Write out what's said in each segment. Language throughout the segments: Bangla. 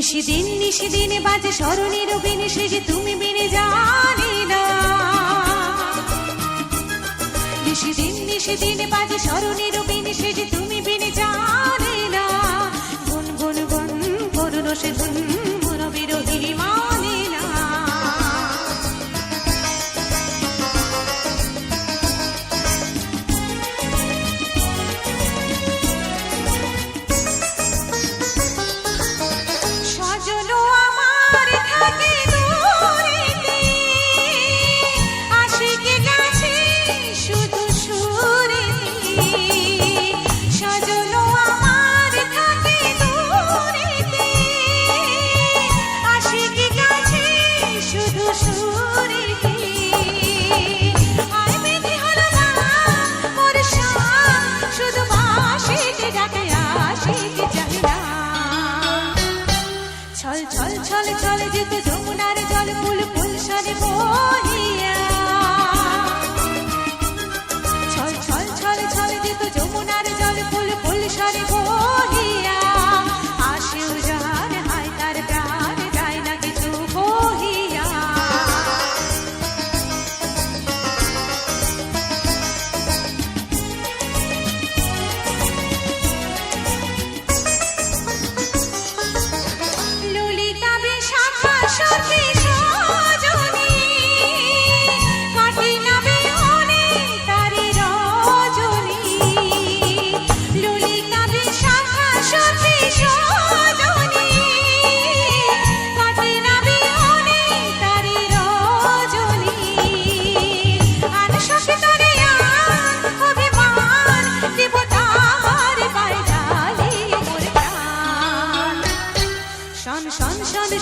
নিশিদিন বাজে স্মরণের বিনে সে যে তুমি বিনে জানি না। নিশিদিন বাজে স্মরণের বিনে সে যে তুমি বিনে জানি না। গুন গুন গুন করুন সে গুন মন বিরোহী মানে না। ছল যেত যমুনার জল ফুল ফুল সরে বহিয়া। ছল যেত যমুনার জল ফুল ফুল সরে বহিয়া। আসেও যার হায় তার প্রাণ যায় না কিছু বহিয়া।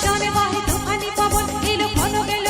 শন বাহে তুফানি পবন এলো ক্ষণ গেল